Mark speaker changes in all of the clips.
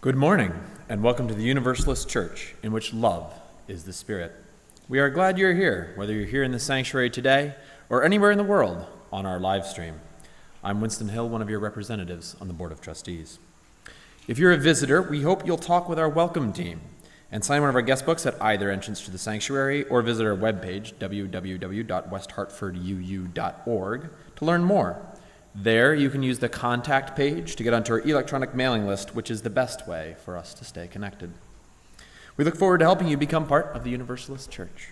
Speaker 1: Good morning, and welcome to the Universalist Church, in which love is the Spirit. We are glad you're here, whether you're here in the sanctuary today or anywhere in the world on our live stream. I'm Winston Hill, one of your representatives on the Board of Trustees. If you're a visitor, we hope you'll talk with our welcome team and sign one of our guest books at either entrance to the sanctuary or visit our webpage, www.westhartforduu.org, to learn more. There, you can use the contact page to get onto our electronic mailing list, which is the best way for us to stay connected. We look forward to helping you become part of the Universalist Church.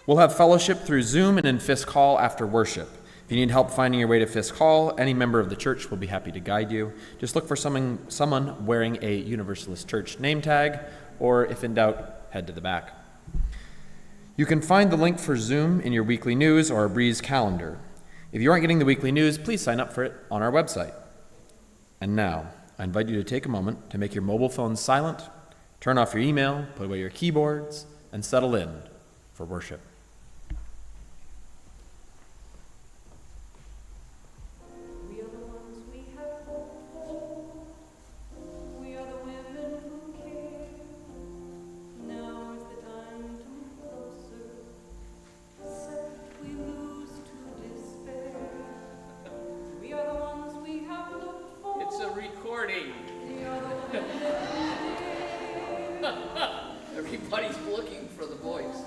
Speaker 1: We'll have fellowship through Zoom and in Fisk Hall after worship. If you need help finding your way to Fisk Hall, any member of the church will be happy to guide you. Just look for someone wearing a Universalist Church name tag, or if in doubt, head to the back. You can find the link for Zoom in your weekly news or a Breeze calendar. If you aren't getting the weekly news, please sign up for it on our website. And now, I invite you to take a moment to make your mobile phones silent, turn off your email, put away your keyboards, and settle in for worship.
Speaker 2: Everybody's looking for the voice.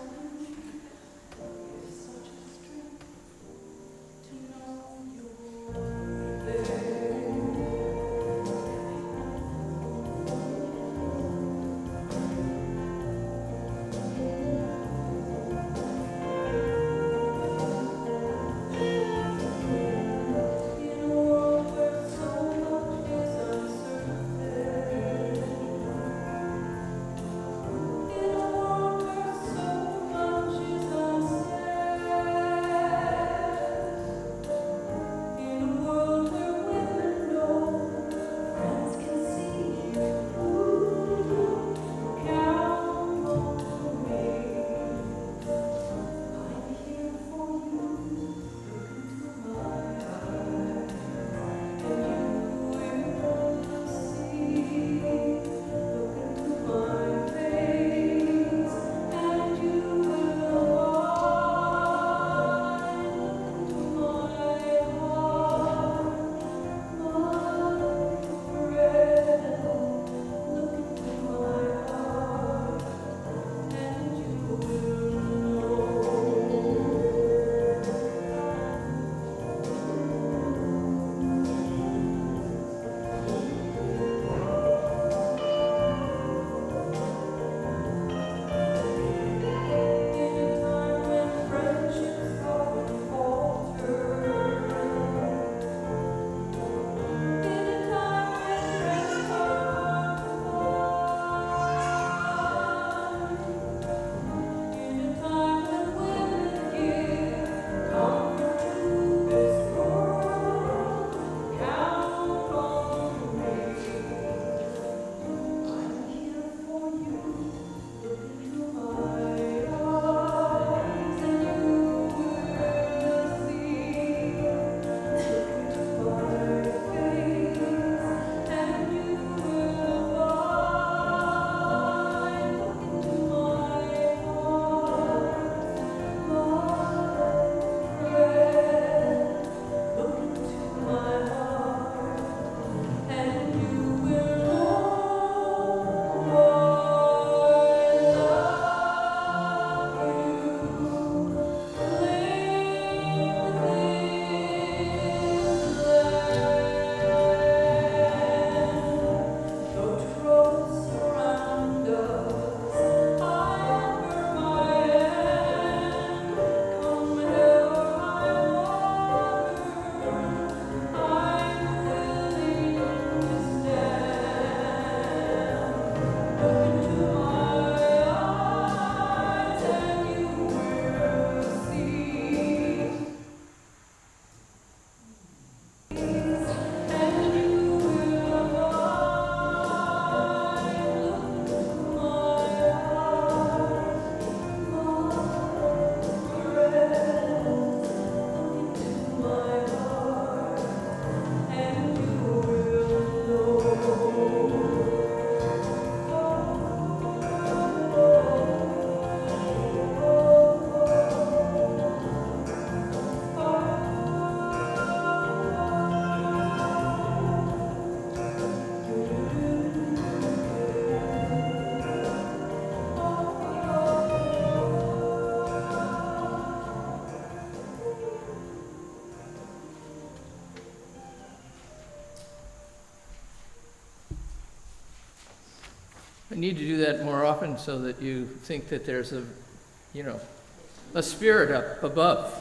Speaker 2: need to do that more often so that you think that there's a spirit up above,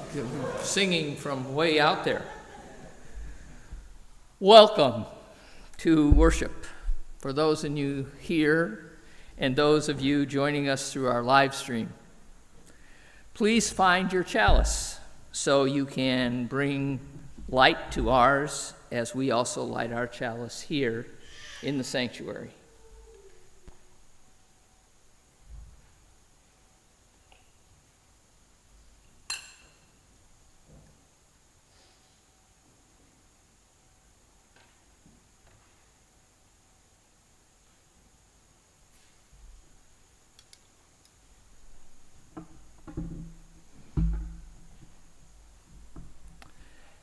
Speaker 2: singing from way out there. Welcome to worship for those of you here and those of you joining us through our live stream. Please find your chalice so you can bring light to ours as we also light our chalice here in the sanctuary.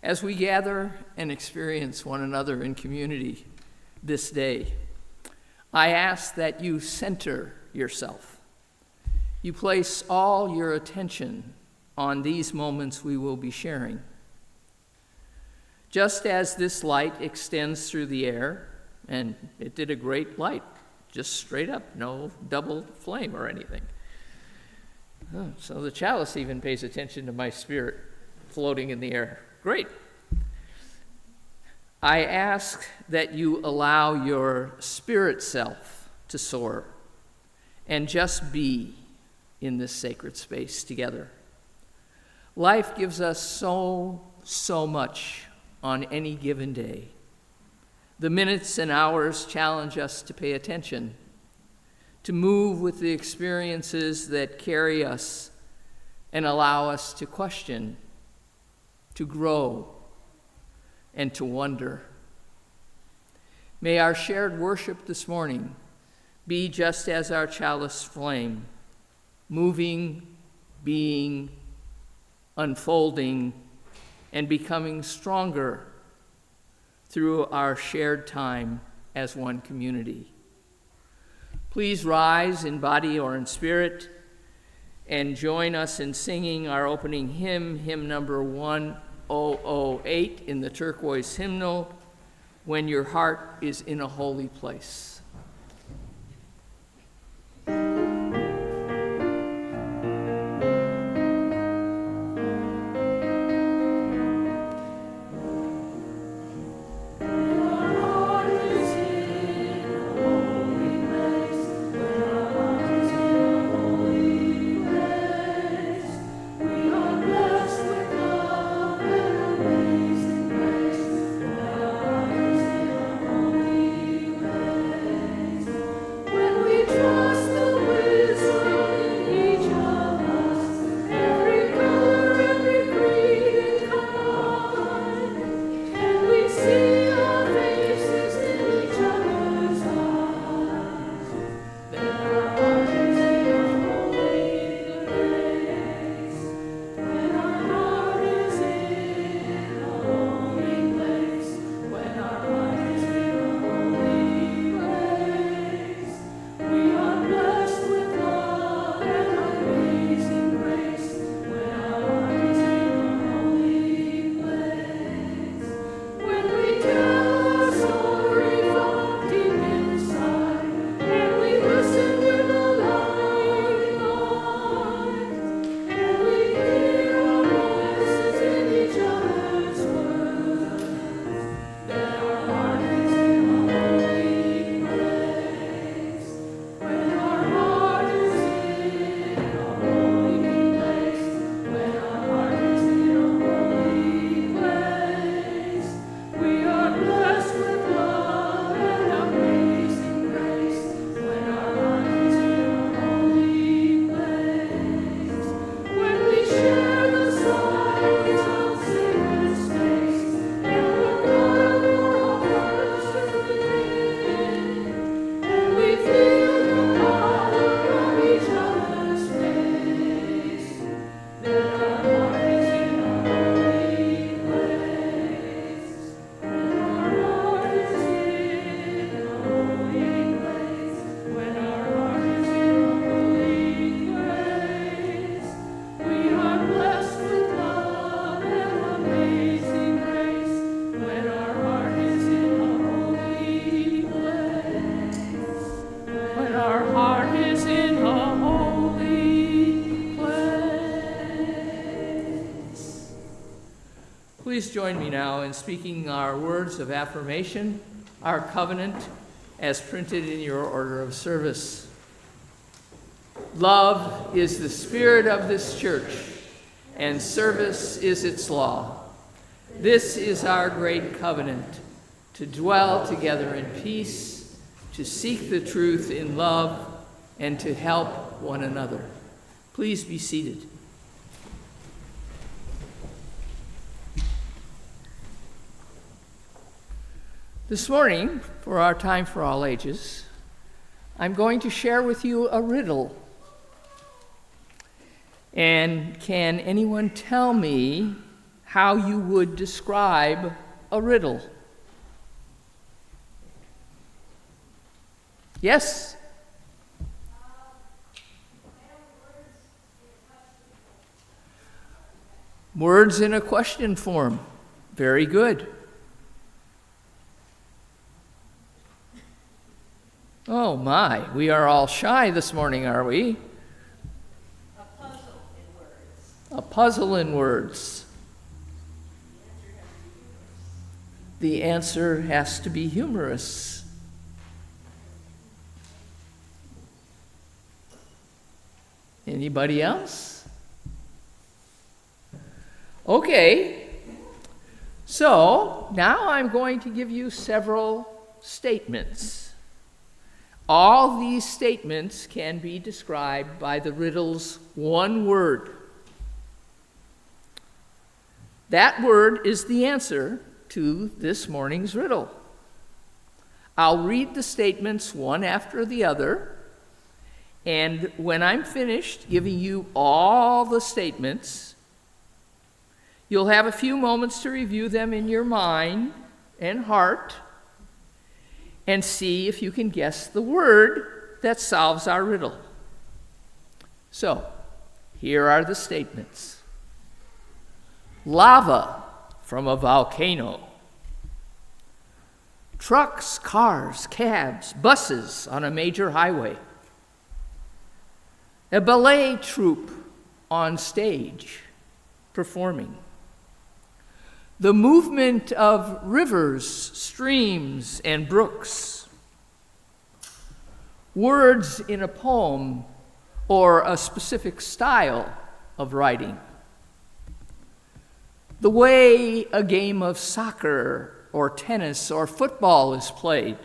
Speaker 2: As we gather and experience one another in community this day, I ask that you center yourself. You place all your attention on these moments we will be sharing. Just as this light extends through the air, and it did a great light, just straight up, no double flame or anything. So the chalice even pays attention to my spirit floating in the air. Great. I ask that you allow your spirit self to soar and just be in this sacred space together. Life gives us so much on any given day. The minutes and hours challenge us to pay attention, to move with the experiences that carry us and allow us to question, to grow, and to wonder. May our shared worship this morning be just as our chalice flame, moving, being, unfolding, and becoming stronger through our shared time as one community. Please rise in body or in spirit and join us in singing our opening hymn, hymn number 1008 in the turquoise hymnal, When Your Heart is in a Holy Place. Please join me now in speaking our words of affirmation, our covenant, as printed in your order of service. Love is the spirit of this church, and service is its law. This is our great covenant, to dwell together in peace, to seek the truth in love, and to help one another. Please be seated. This morning, for our Time for All Ages, I'm going to share with you a riddle. And can anyone tell me how you would describe a riddle? Yes? Words in a question form. Very good. Oh my, we are all shy this morning, are we?
Speaker 3: A puzzle in words.
Speaker 2: A puzzle in words. The answer has to be humorous. Anybody else? Okay. So now I'm going to give you several statements. All these statements can be described by the riddle's one word. That word is the answer to this morning's riddle. I'll read the statements one after the other, and when I'm finished giving you all the statements, you'll have a few moments to review them in your mind and heart and see if you can guess the word that solves our riddle. So, here are the statements. Lava from a volcano. Trucks, cars, cabs, buses on a major highway. A ballet troupe on stage performing. The movement of rivers, streams, and brooks. Words in a poem or a specific style of writing. The way a game of soccer or tennis or football is played.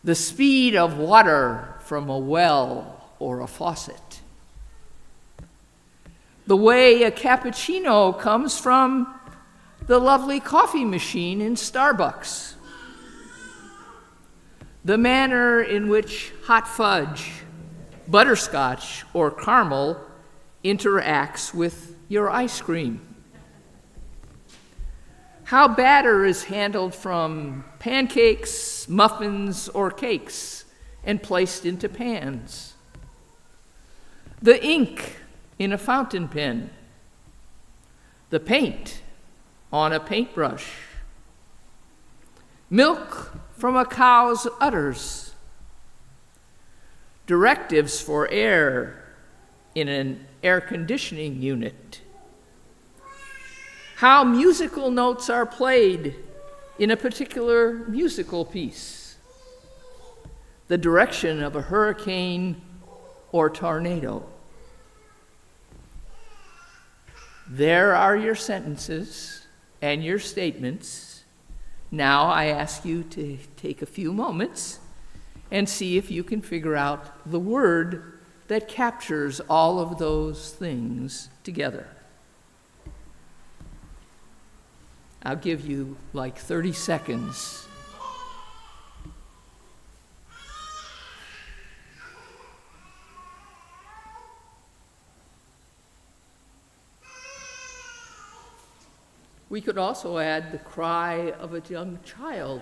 Speaker 2: The speed of water from a well or a faucet. The way a cappuccino comes from the lovely coffee machine in Starbucks. The manner in which hot fudge, butterscotch, or caramel interacts with your ice cream. How batter is handled from pancakes, muffins, or cakes and placed into pans. The ink in a fountain pen, the paint on a paintbrush, milk from a cow's udders, directives for air in an air conditioning unit, how musical notes are played in a particular musical piece, the direction of a hurricane or tornado. There are your sentences and your statements. Now I ask you to take a few moments and see if you can figure out the word that captures all of those things together. I'll give you like 30 seconds. We could also add the cry of a young child.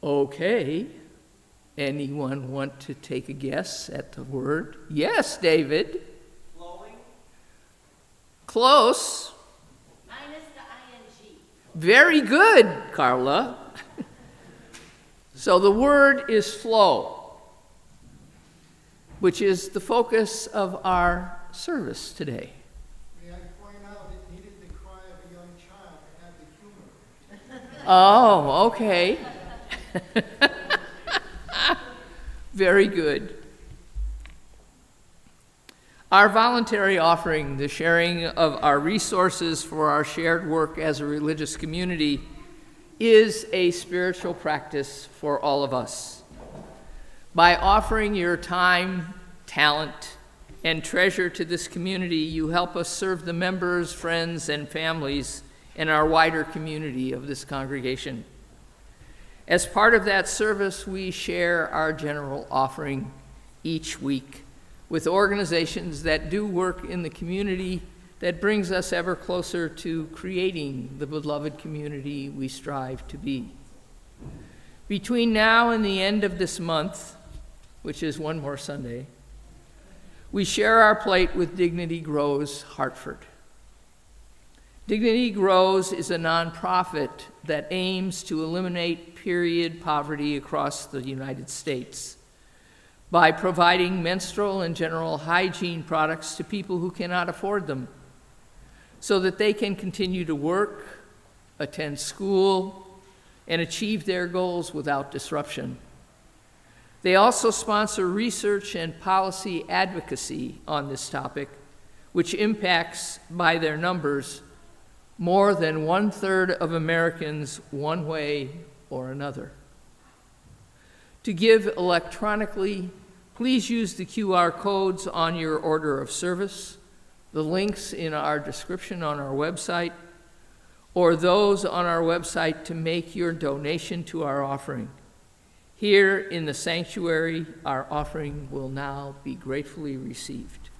Speaker 2: Okay. Anyone want to take a guess at the word? Yes, David.
Speaker 3: Flowing.
Speaker 2: Close.
Speaker 3: Minus the ing.
Speaker 2: Very good, Carla. So the word is flow, which is the focus of our service today.
Speaker 4: May I point out it needed the cry of a young child to have the humor.
Speaker 2: Oh, okay. Very good. Our voluntary offering, the sharing of our resources for our shared work as a religious community, is a spiritual practice for all of us. By offering your time, talent, and treasure to this community, you help us serve the members, friends, and families in our wider community of this congregation. As part of that service, we share our general offering each week with organizations that do work in the community that brings us ever closer to creating the beloved community we strive to be. Between now and the end of this month, which is one more Sunday, we share our plate with Dignity Grows Hartford. Dignity Grows is a nonprofit that aims to eliminate period poverty across the United States by providing menstrual and general hygiene products to people who cannot afford them, so that they can continue to work, attend school, and achieve their goals without disruption. They also sponsor research and policy advocacy on this topic, which impacts, by their numbers, more than 1/3 of Americans one way or another. To give electronically, please use the QR codes on your order of service, the links in our description on our website, or those on our website to make your donation to our offering. Here in the sanctuary, our offering will now be gratefully received.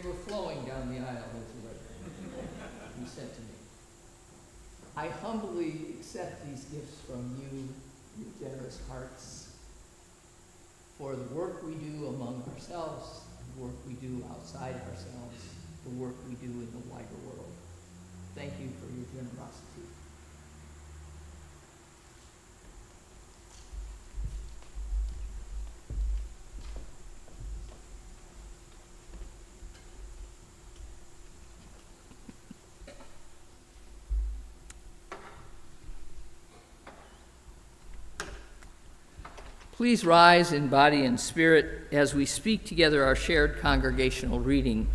Speaker 2: were flowing down the aisle as you read them. You sent to me. I humbly accept these gifts from you, your generous hearts, for the work we do among ourselves, the work we do outside ourselves, the work we do in the wider world. Thank you for your generosity. Please rise in body and spirit as we speak together our shared congregational reading.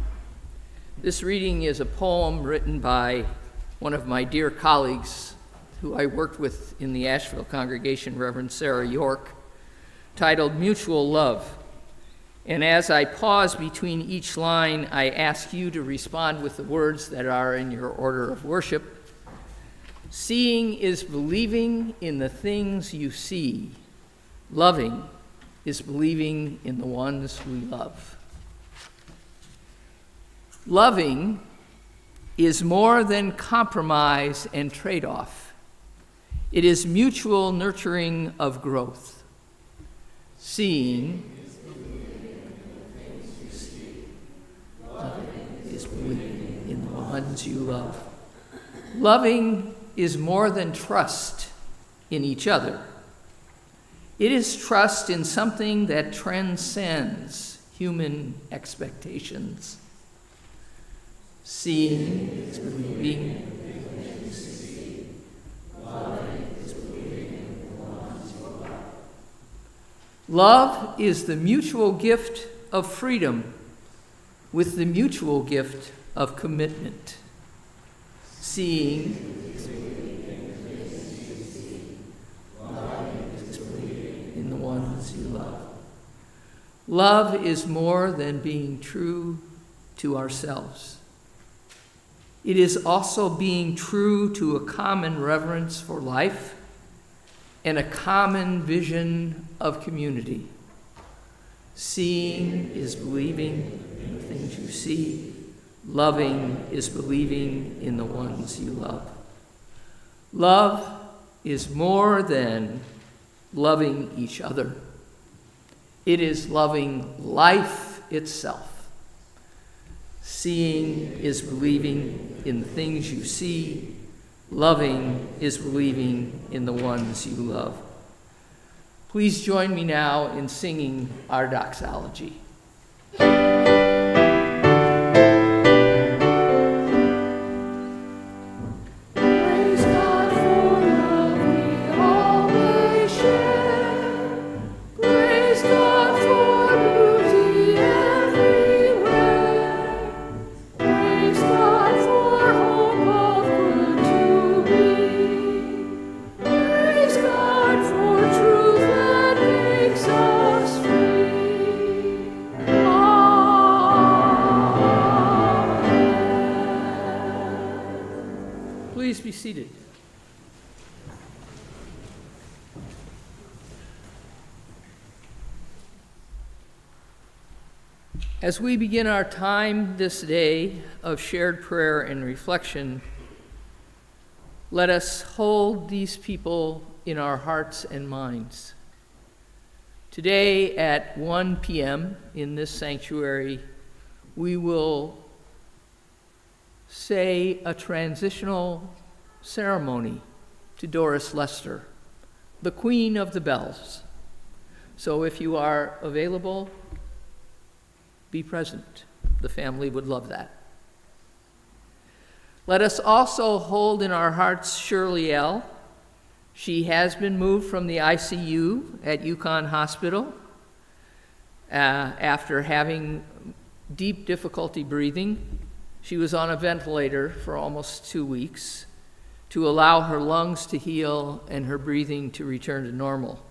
Speaker 2: This reading is a poem written by one of my dear colleagues who I worked with in the Asheville congregation, Reverend Sarah York, titled Mutual Love. And as I pause between each line, I ask you to respond with the words that are in your order of worship. Seeing is believing in the things you see. Loving is believing in the ones we love. Loving is more than compromise and trade-off. It is mutual nurturing of growth. Seeing is believing in the ones you love. Loving is more than trust in each other. It is trust in something that transcends human expectations. Seeing is believing. Love is the mutual gift of freedom with the mutual gift of commitment. Seeing in the ones you love. Love is more than being true to ourselves. It is also being true to a common reverence for life and a common vision of community. Seeing is believing in the things you see. Loving is believing in the ones you love. Love is more than loving each other. It is loving life itself. Seeing is believing in the things you see. Loving is believing in the ones you love. Please join me now in singing our doxology. Please be seated. As we begin our time this day of shared prayer and reflection, let us hold these people in our hearts and minds. Today at 1 p.m. in this sanctuary, we will say a transitional ceremony to Doris Lester, the Queen of the Bells. So if you are available, be present. The family would love that. Let us also hold in our hearts Shirley L. She has been moved from the ICU at UConn Hospital after having deep difficulty breathing. She was on a ventilator for almost 2 weeks to allow her lungs to heal and her breathing to return to normal.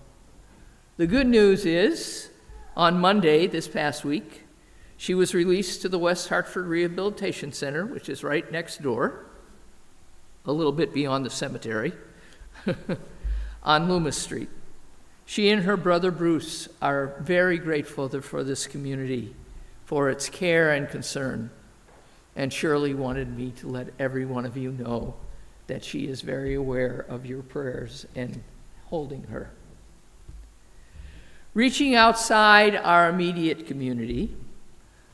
Speaker 2: The good news is, on Monday this past week, she was released to the West Hartford Rehabilitation Center, which is right next door, a little bit beyond the cemetery, on Loomis Street. She and her brother Bruce are very grateful for this community. for its care and concern, and surely wanted me to let every one of you know that she is very aware of your prayers and holding her. Reaching outside our immediate community,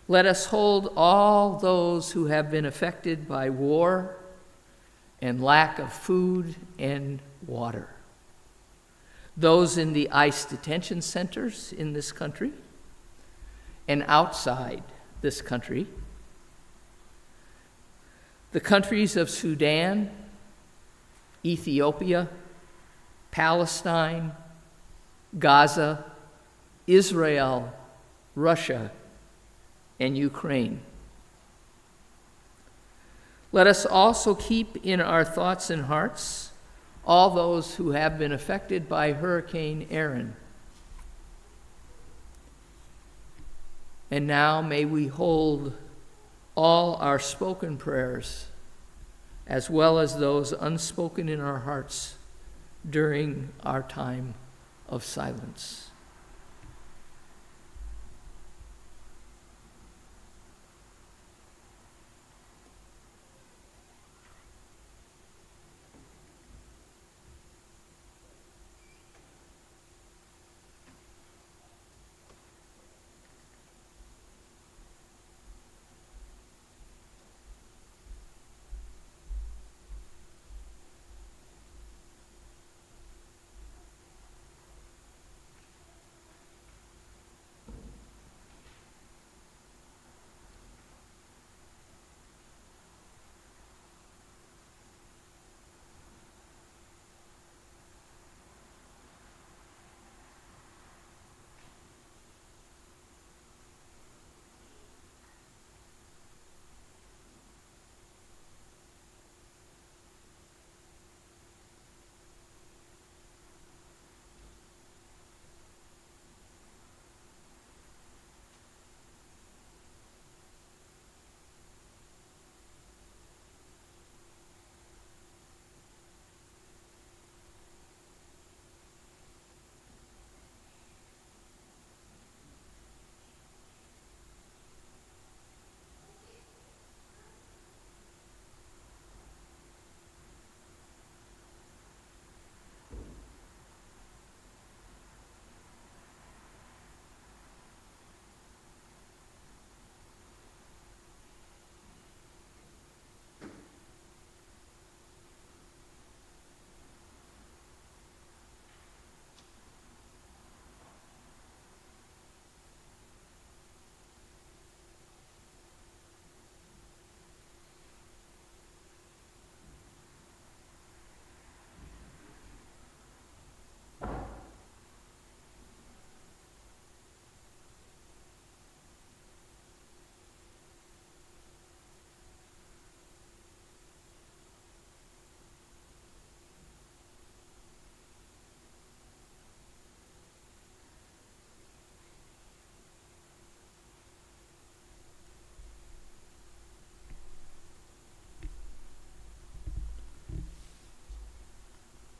Speaker 2: let us hold all those who have been affected by war and lack of food and water. Those in the ICE detention centers in this country and outside this country. The countries of Sudan, Ethiopia, Palestine, Gaza, Israel, Russia, and Ukraine. Let us also keep in our thoughts and hearts all those who have been affected by Hurricane Erin. And now may we hold all our spoken prayers, as well as those unspoken in our hearts during our time of silence.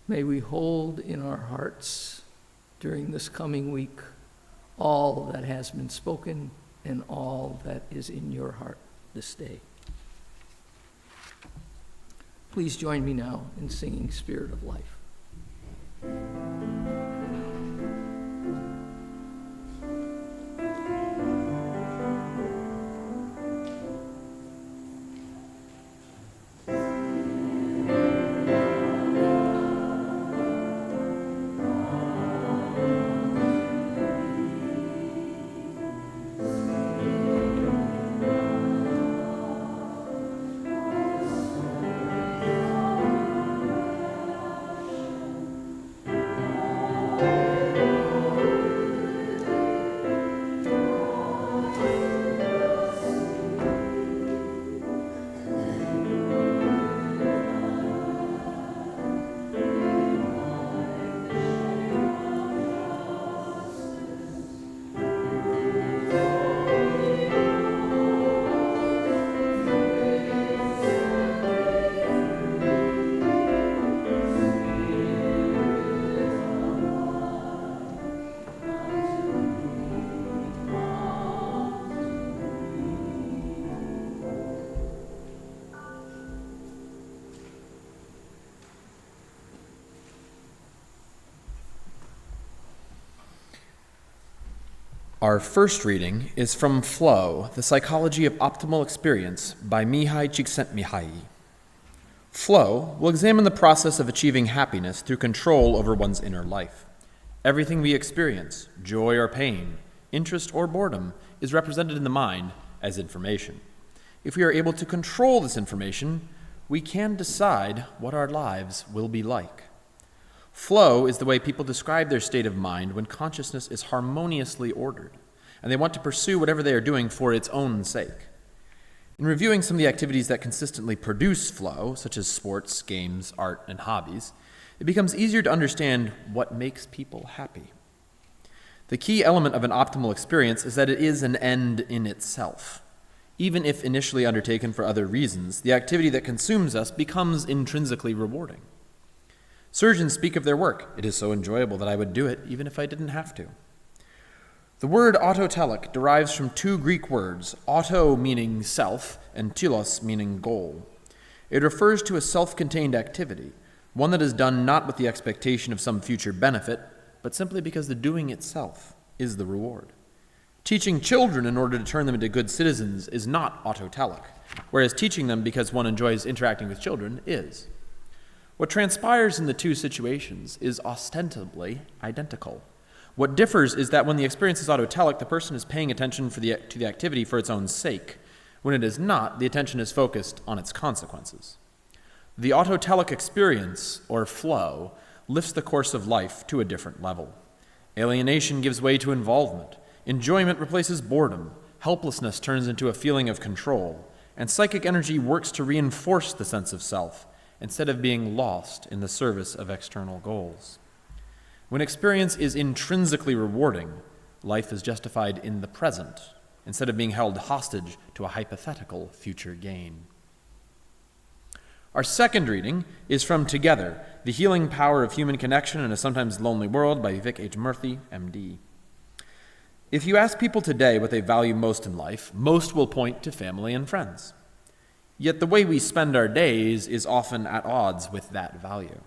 Speaker 2: May we hold in our hearts during this coming week all that has been spoken and all that is in your heart this day. Please join me now in singing Spirit of Life.
Speaker 1: Our first reading is from Flow, The Psychology of Optimal Experience by Mihai Csikszentmihalyi. Flow will examine the process of achieving happiness through control over one's inner life. Everything we experience, joy or pain, interest or boredom, is represented in the mind as information. If we are able to control this information, we can decide what our lives will be like. Flow is the way people describe their state of mind when consciousness is harmoniously ordered, and they want to pursue whatever they are doing for its own sake. In reviewing some of the activities that consistently produce flow, such as sports, games, art, and hobbies, it becomes easier to understand what makes people happy. The key element of an optimal experience is that it is an end in itself. Even if initially undertaken for other reasons, the activity that consumes us becomes intrinsically rewarding. Surgeons speak of their work. It is so enjoyable that I would do it even if I didn't have to. The word autotelic derives from two Greek words, auto meaning self and telos meaning goal. It refers to a self-contained activity, one that is done not with the expectation of some future benefit, but simply because the doing itself is the reward. Teaching children in order to turn them into good citizens is not autotelic, whereas teaching them because one enjoys interacting with children is. What transpires in the two situations is ostensibly identical. What differs is that when the experience is autotelic, the person is paying attention to the activity for its own sake. When it is not, the attention is focused on its consequences. The autotelic experience, or flow, lifts the course of life to a different level. Alienation gives way to involvement. Enjoyment replaces boredom. Helplessness turns into a feeling of control. And psychic energy works to reinforce the sense of self, instead of being lost in the service of external goals. When experience is intrinsically rewarding, life is justified in the present, instead of being held hostage to a hypothetical future gain. Our second reading is from Together, The Healing Power of Human Connection in a Sometimes Lonely World by Vic H. Murthy, M.D. If you ask people today what they value most in life, most will point to family and friends. Yet the way we spend our days is often at odds with that value.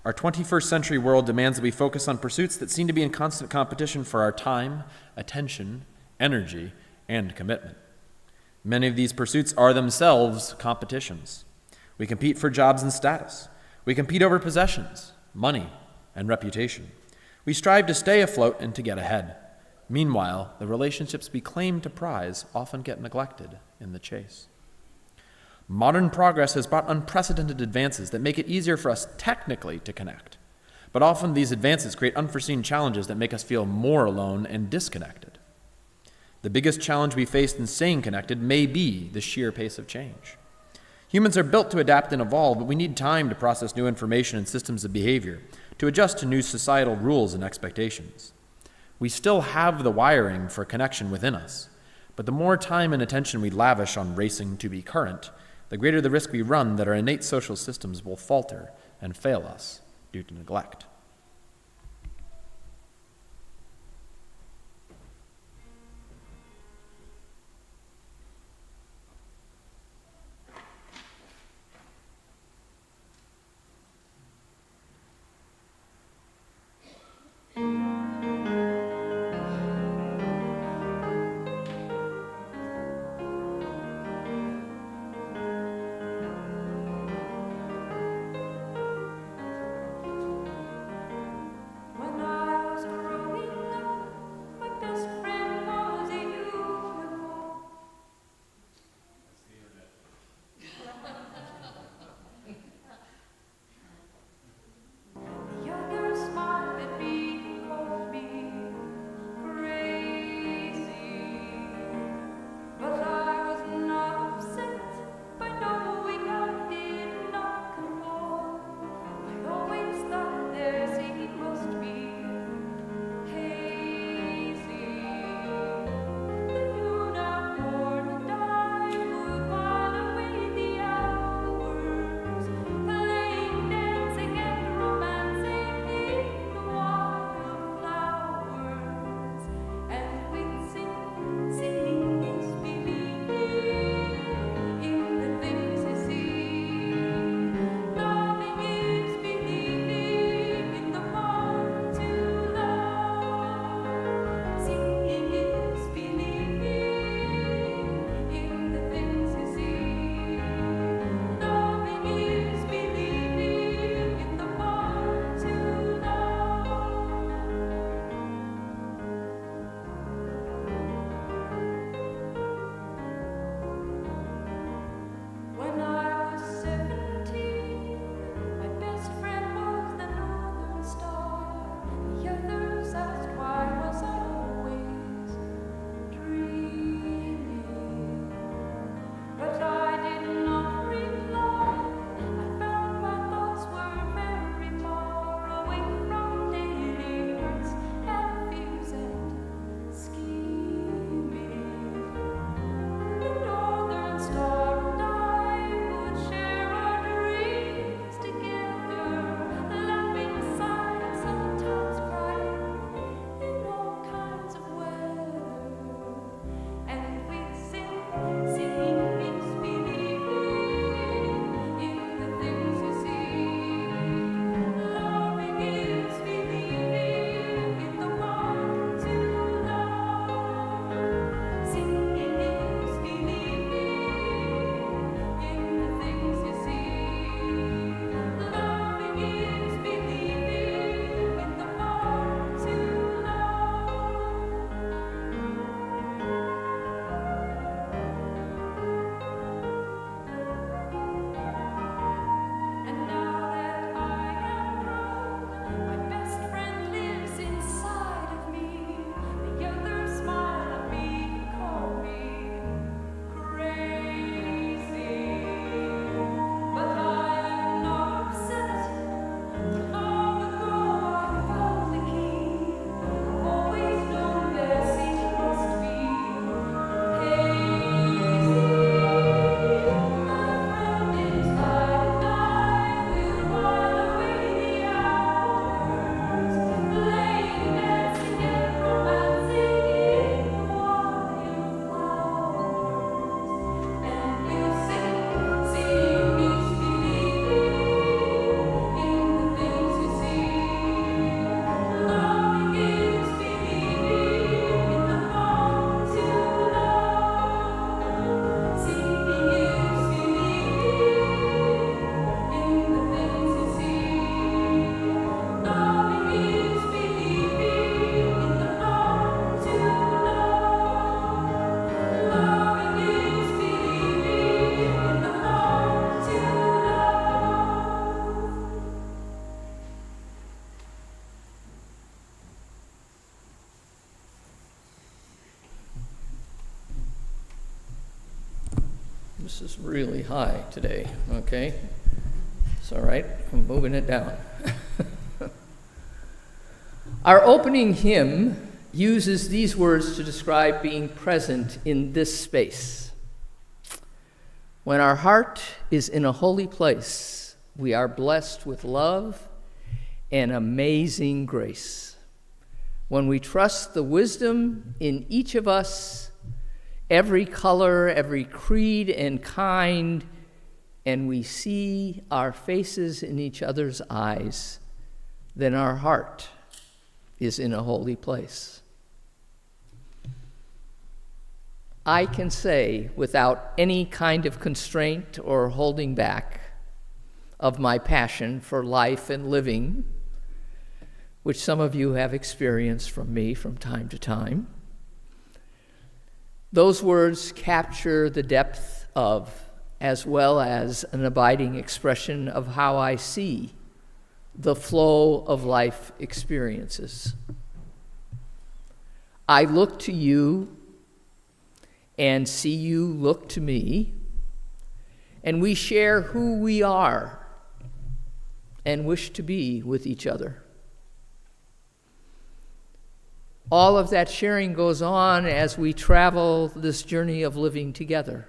Speaker 1: Our 21st century world demands that we focus on pursuits that seem to be in constant competition for our time, attention, energy, and commitment. Many of these pursuits are themselves competitions. We compete for jobs and status. We compete over possessions, money, and reputation. We strive to stay afloat and to get ahead. Meanwhile, the relationships we claim to prize often get neglected in the chase. Modern progress has brought unprecedented advances that make it easier for us technically to connect. But often these advances create unforeseen challenges that make us feel more alone and disconnected. The biggest challenge we face in staying connected may be the sheer pace of change. Humans are built to adapt and evolve, but we need time to process new information and systems of behavior, to adjust to new societal rules and expectations. We still have the wiring for connection within us, but the more time and attention we lavish on racing to be current, the greater the risk we run that our innate social systems will falter and fail us due to neglect.
Speaker 2: This is really high today, okay? It's all right, I'm moving it down. Our opening hymn uses these words to describe being present in this space. When our heart is in a holy place, we are blessed with love and amazing grace. When we trust the wisdom in each of us, every color, every creed and kind, and we see our faces in each other's eyes, then our heart is in a holy place. I can say without any kind of constraint or holding back of my passion for life and living, which some of you have experienced from me from time to time. Those words capture the depth of, as well as an abiding expression of how I see the flow of life experiences. I look to you and see you look to me, and we share who we are and wish to be with each other. All of that sharing goes on as we travel this journey of living together.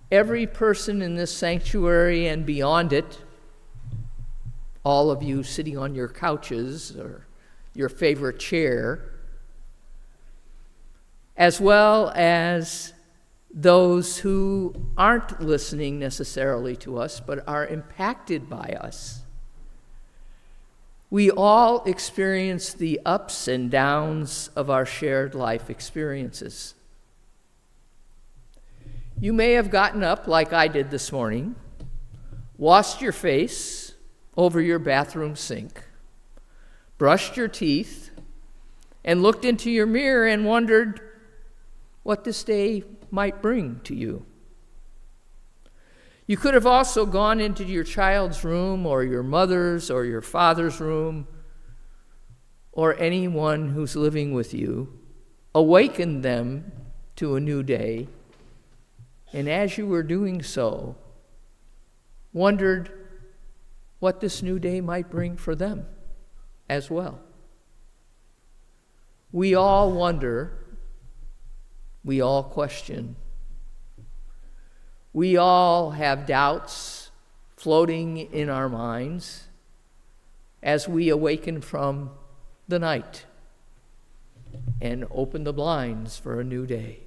Speaker 2: Every person in this sanctuary and beyond it, all of you sitting on your couches or your favorite chair, as well as those who aren't listening necessarily to us but are impacted by us. We all experience the ups and downs of our shared life experiences. You may have gotten up like I did this morning, washed your face over your bathroom sink, brushed your teeth, and looked into your mirror and wondered what this day might bring to you. You could have also gone into your child's room or your mother's or your father's room or anyone who's living with you, awakened them to a new day, and as you were doing so, wondered what this new day might bring for them as well. We all wonder, we all question, we all have doubts floating in our minds as we awaken from the night and open the blinds for a new day.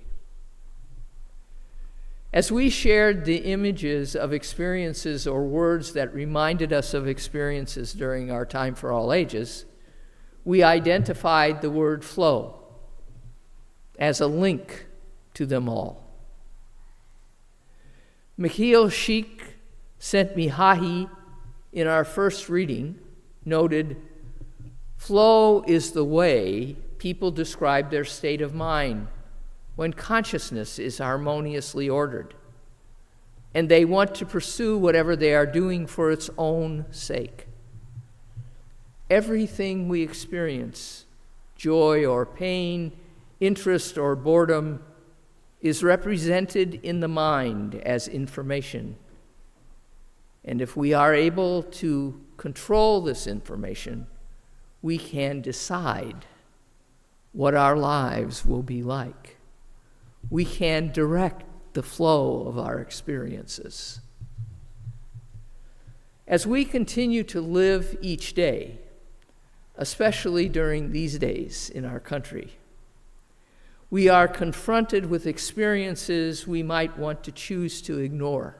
Speaker 2: As we shared the images of experiences or words that reminded us of experiences during our Time for All Ages, we identified the word flow as a link to them all. Mikhail Sheikh Sent Mihahi, in our first reading, noted, "Flow is the way people describe their state of mind when consciousness is harmoniously ordered, and they want to pursue whatever they are doing for its own sake. Everything we experience, joy or pain, interest or boredom, is represented in the mind as information. And if we are able to control this information, we can decide what our lives will be like. We can direct the flow of our experiences. As we continue to live each day, especially during these days in our country, we are confronted with experiences we might want to choose to ignore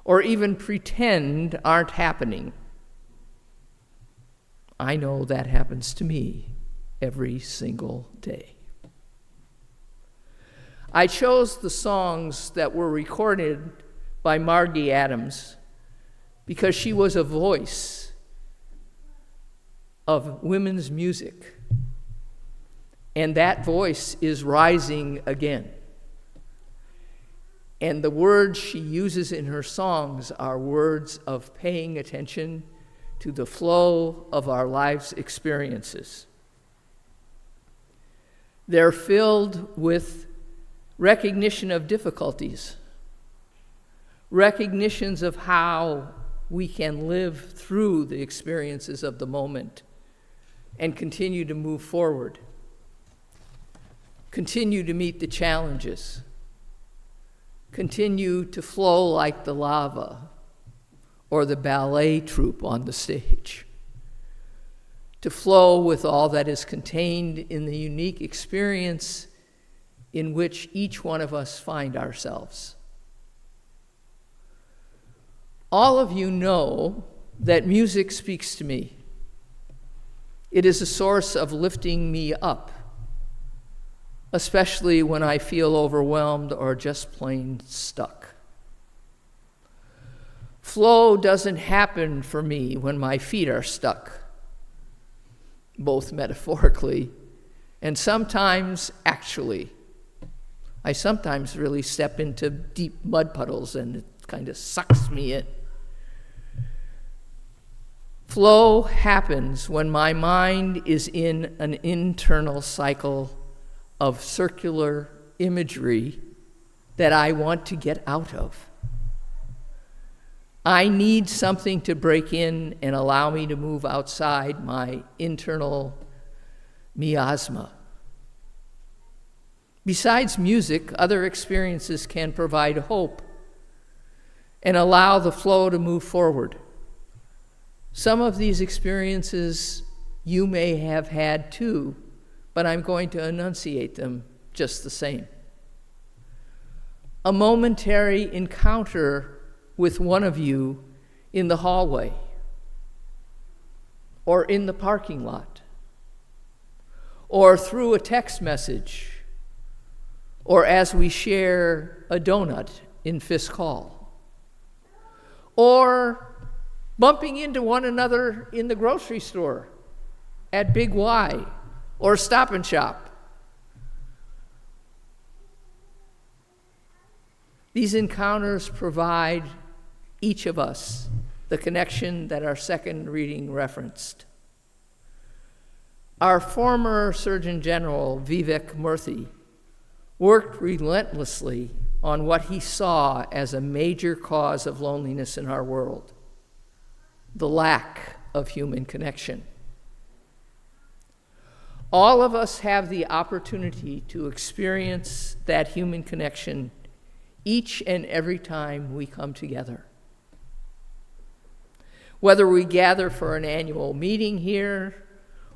Speaker 2: or even pretend aren't happening. I know that happens to me every single day. I chose the songs that were recorded by Margie Adams because she was a voice of women's music. And that voice is rising again. And the words she uses in her songs are words of paying attention to the flow of our life's experiences. They're filled with recognition of difficulties, recognitions of how we can live through the experiences of the moment and continue to move forward, continue to meet the challenges, continue to flow like the lava or the ballet troupe on the stage, to flow with all that is contained in the unique experience in which each one of us find ourselves. All of you know that music speaks to me. It is a source of lifting me up, especially when I feel overwhelmed or just plain stuck. Flow doesn't happen for me when my feet are stuck, both metaphorically and sometimes actually. I sometimes really step into deep mud puddles and it kind of sucks me in. Flow happens when my mind is in an internal cycle of circular imagery that I want to get out of. I need something to break in and allow me to move outside my internal miasma. Besides music, other experiences can provide hope and allow the flow to move forward. Some of these experiences you may have had too, but I'm going to enunciate them just the same. A momentary encounter with one of you in the hallway or in the parking lot or through a text message or as we share a donut in Fisk Hall or bumping into one another in the grocery store at Big Y or Stop and Shop. These encounters provide each of us the connection that our second reading referenced. Our former Surgeon General, Vivek Murthy, worked relentlessly on what he saw as a major cause of loneliness in our world: the lack of human connection. All of us have the opportunity to experience that human connection each and every time we come together. Whether we gather for an annual meeting here,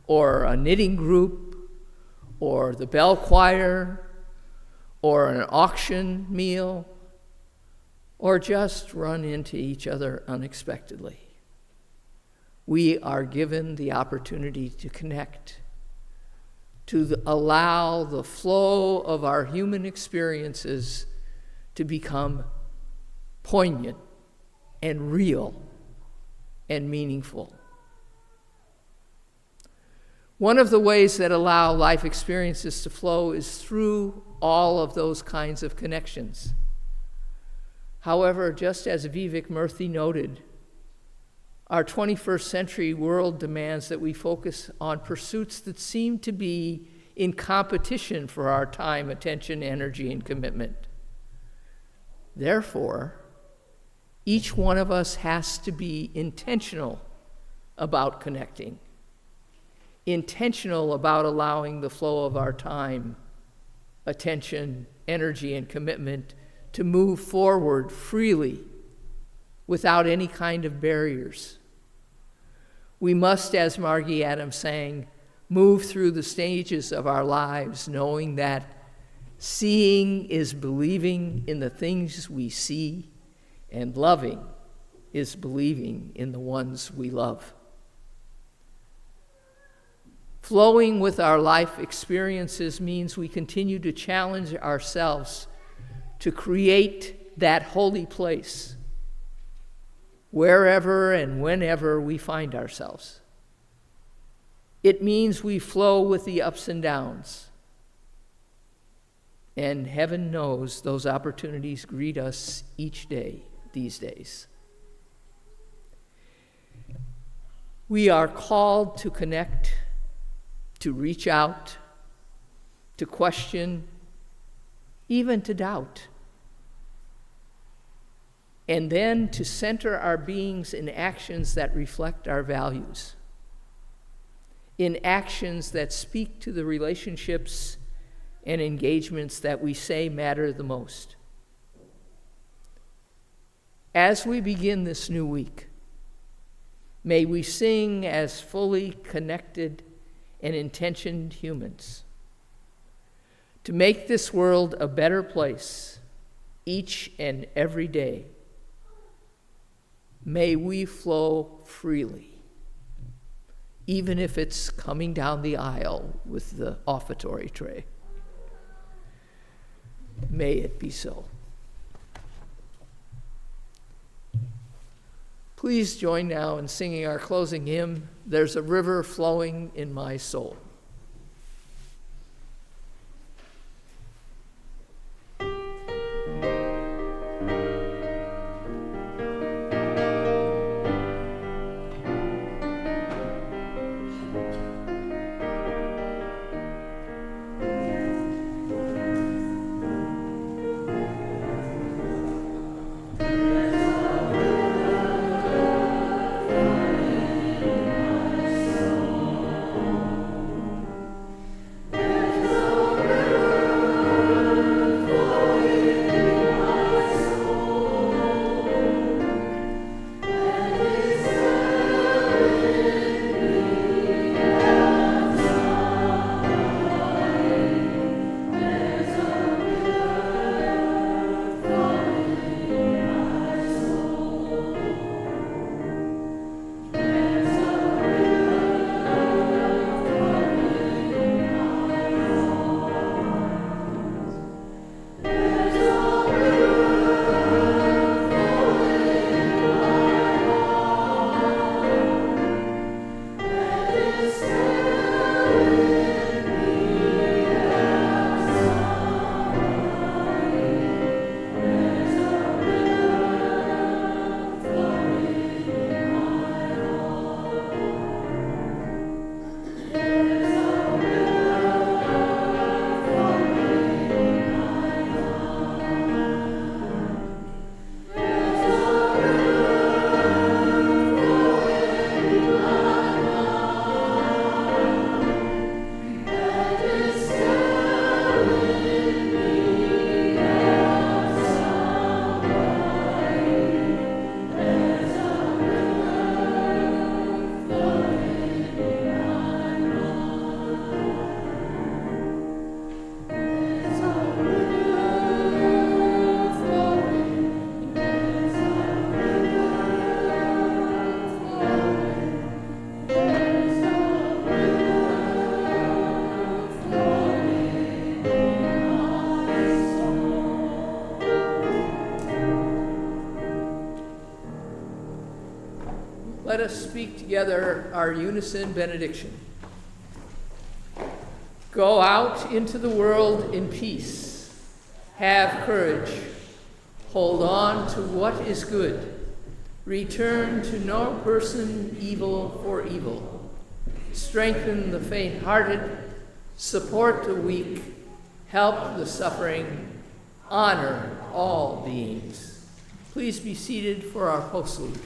Speaker 2: or a knitting group, or the bell choir, or an auction meal, or just run into each other unexpectedly, we are given the opportunity to connect, to allow the flow of our human experiences to become poignant and real and meaningful. One of the ways that allow life experiences to flow is through all of those kinds of connections. However, just as Vivek Murthy noted, our 21st century world demands that we focus on pursuits that seem to be in competition for our time, attention, energy, and commitment. Therefore, each one of us has to be intentional about connecting, intentional about allowing the flow of our time, attention, energy, and commitment to move forward freely without any kind of barriers. We must, as Margie Adams sang, move through the stages of our lives knowing that seeing is believing in the things we see, and loving is believing in the ones we love. Flowing with our life experiences means we continue to challenge ourselves to create that holy place wherever and whenever we find ourselves. It means we flow with the ups and downs. And heaven knows those opportunities greet us each day these days. We are called to connect, to reach out, to question, even to doubt. And then to center our beings in actions that reflect our values, in actions that speak to the relationships and engagements that we say matter the most. As we begin this new week, may we sing as fully connected and intentioned humans to make this world a better place each and every day. May we flow freely, even if it's coming down the aisle with the offertory tray. May it be so. Please join now in singing our closing hymn, There's a River Flowing in My Soul. Let us speak together our unison benediction. Go out into the world in peace. Have courage. Hold on to what is good. Return to no person evil for evil. Strengthen the faint-hearted. Support the weak. Help the suffering. Honor all beings. Please be seated for our postlude.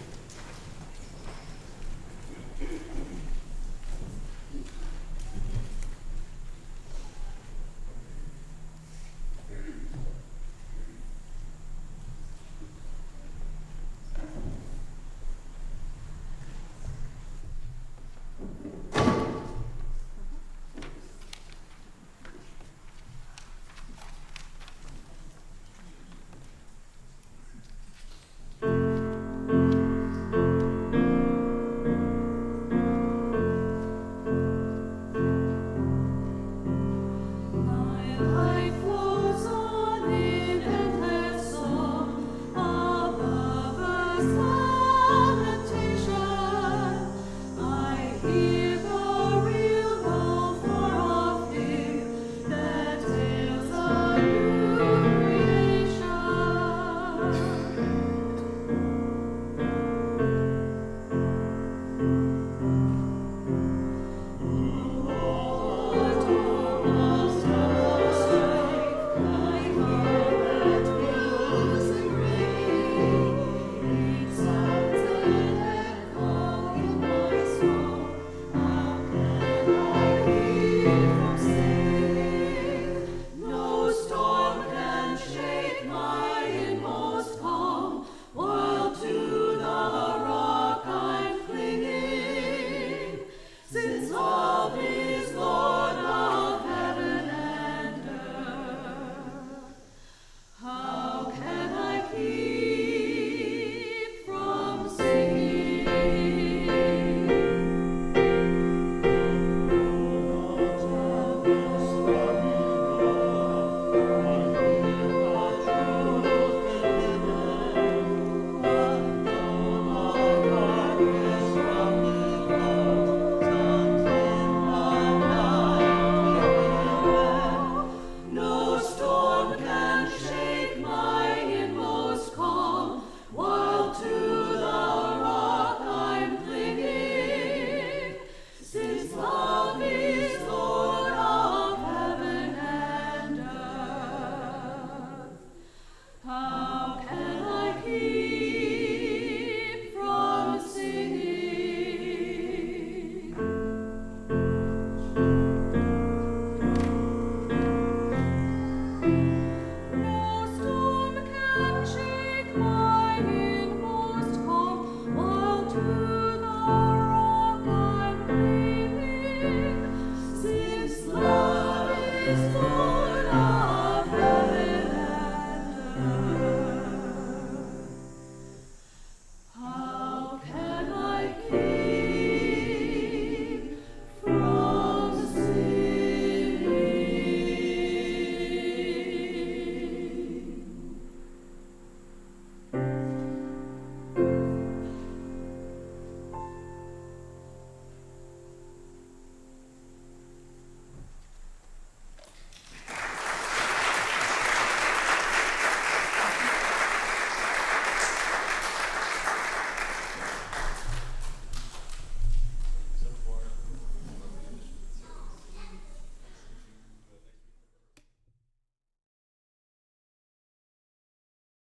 Speaker 5: is born of